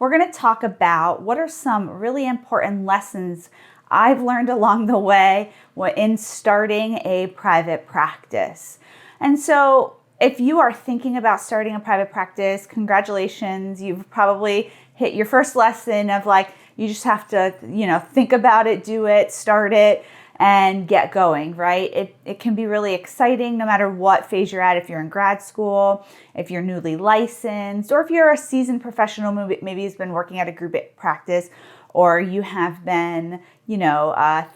we're going to talk about what are some really important lessons I've learned along the way in starting a private practice. And so if you are thinking about starting a private practice, congratulations. You've probably hit your first lesson of like, you just have to, think about it, do it, start it, and get going, right? It can be really exciting no matter what phase you're at. If you're in grad school, if you're newly licensed, or if you're a seasoned professional, maybe who's been working at a group practice, or you have been,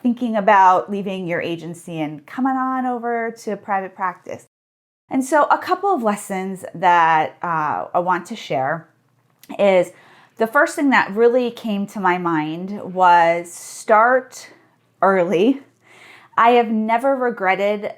thinking about leaving your agency and coming on over to private practice. And so a couple of lessons that I want to share is the first thing that really came to my mind was start early. I have never regretted,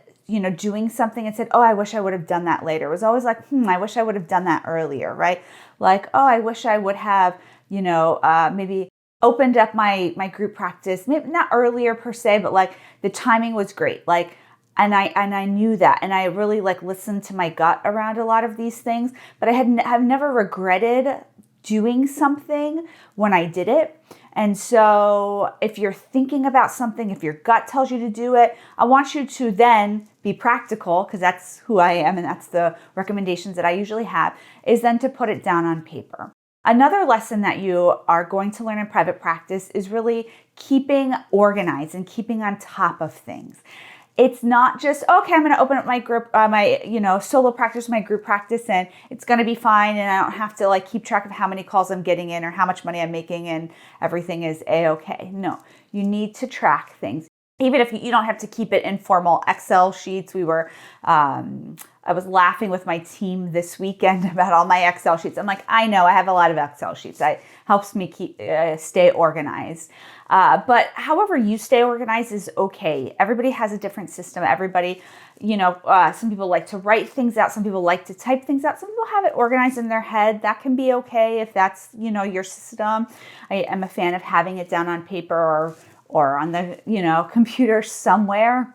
doing something and said, oh, I wish I would have done that later. It was always like, I wish I would have done that earlier, right? Like, oh, I wish I would have, maybe opened up my group practice, maybe not earlier per se, but like the timing was great. Like, and I knew that, and I really listened to my gut around a lot of these things, but I've never regretted doing something when I did it. And so if you're thinking about something, if your gut tells you to do it, I want you to then be practical, because that's who I am and that's the recommendations that I usually have, is then to put it down on paper. Another lesson that you are going to learn in private practice is really keeping organized and keeping on top of things. It's not just, okay, I'm going to open up my group, solo practice, my group practice, and it's going to be fine. And I don't have to keep track of how many calls I'm getting in or how much money I'm making and everything is a-okay. No, you need to track things. Even if you don't have to keep it in formal Excel sheets. I was laughing with my team this weekend about all my Excel sheets. I'm like, I know I have a lot of Excel sheets. That helps me stay organized. But however you stay organized is okay. Everybody has a different system. Everybody, some people like to write things out. Some people like to type things out. Some people have it organized in their head. That can be okay if that's, your system. I am a fan of having it down on paper or on the, computer somewhere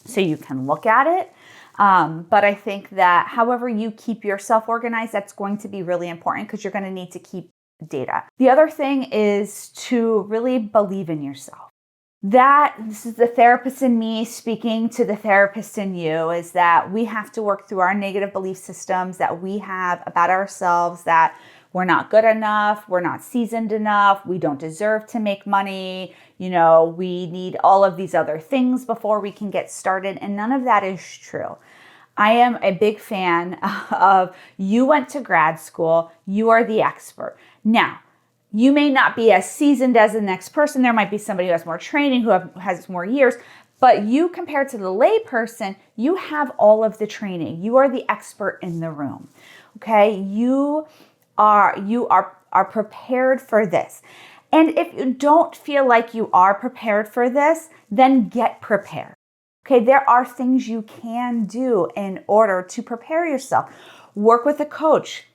so you can look at it. But I think that however you keep yourself organized, that's going to be really important because you're going to need to keep data. The other thing is to really believe in yourself. This is the therapist in me speaking to the therapist in you, is that we have to work through our negative belief systems that we have about ourselves, that we're not good enough, we're not seasoned enough, we don't deserve to make money, we need all of these other things before we can get started, and none of that is true. I am a big fan of you went to grad school, you are the expert. Now, you may not be as seasoned as the next person. There might be somebody who has more training, who has more years, but you, compared to the lay person, you have all of the training. You are the expert in the room, okay? You are prepared for this. And if you don't feel like you are prepared for this, then get prepared. Okay, there are things you can do in order to prepare yourself. Work with a coach,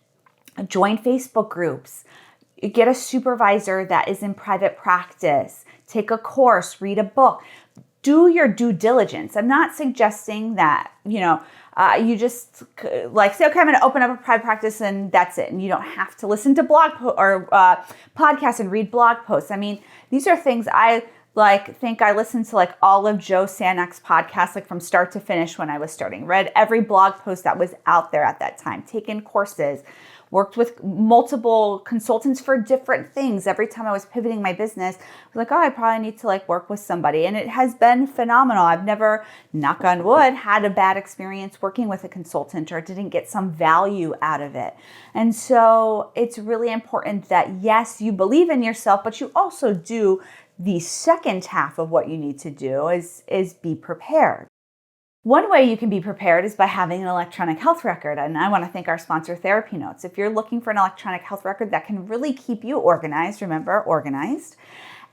join Facebook groups, get a supervisor that is in private practice, take a course, read a book, do your due diligence. I'm not suggesting that, you just say, okay, I'm going to open up a private practice and that's it. And you don't have to listen to podcasts and read blog posts. I mean, these are things I think I listened to all of Joe Sanek's podcasts, from start to finish when I was starting, read every blog post that was out there at that time, taken courses, worked with multiple consultants for different things. Every time I was pivoting my business, I was like, oh, I probably need to work with somebody. And it has been phenomenal. I've never, knock on wood, had a bad experience working with a consultant or didn't get some value out of it. And so it's really important that, yes, you believe in yourself, but you also do the second half of what you need to do is be prepared. One way you can be prepared is by having an electronic health record. And I want to thank our sponsor, TherapyNotes. If you're looking for an electronic health record that can really keep you organized, remember, organized,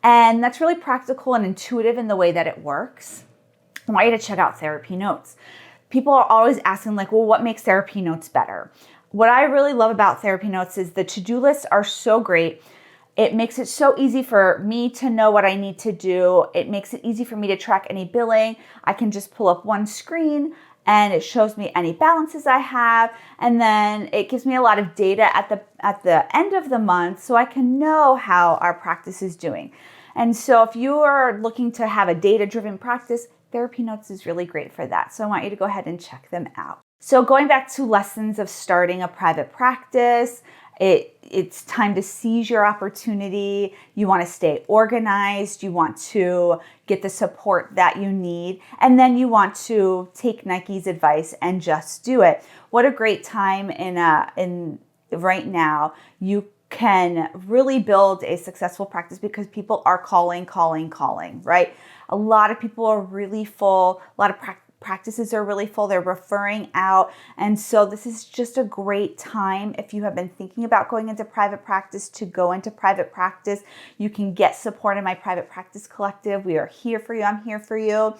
and that's really practical and intuitive in the way that it works, I want you to check out TherapyNotes. People are always asking, well, what makes TherapyNotes better? What I really love about TherapyNotes is the to-do lists are so great. It makes it so easy for me to know what I need to do. It makes it easy for me to track any billing. I can just pull up one screen and it shows me any balances I have, and then it gives me a lot of data at the end of the month so I can know how our practice is doing. And so if you are looking to have a data-driven practice, TherapyNotes is really great for that. So I want you to go ahead and check them out. So going back to lessons of starting a private practice, it's time to seize your opportunity. You want to stay organized. You want to get the support that you need. And then you want to take Nike's advice and just do it. What a great time in right now. You can really build a successful practice because people are calling, right? A lot of people are really full. A lot of practices are really full. They're referring out. And so this is just a great time if you have been thinking about going into private practice to go into private practice. You can get support in my private practice collective. We are here for you. I'm here for you.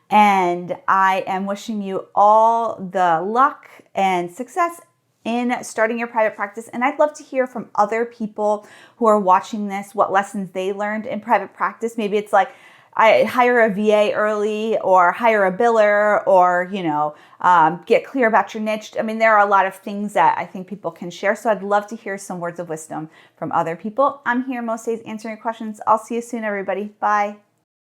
And I am wishing you all the luck and success in starting your private practice. And I'd love to hear from other people who are watching this, what lessons they learned in private practice. Maybe it's like, I hire a VA early, or hire a biller, or, get clear about your niche. I mean, there are a lot of things that I think people can share. So I'd love to hear some words of wisdom from other people. I'm here most days answering your questions. I'll see you soon, everybody. Bye.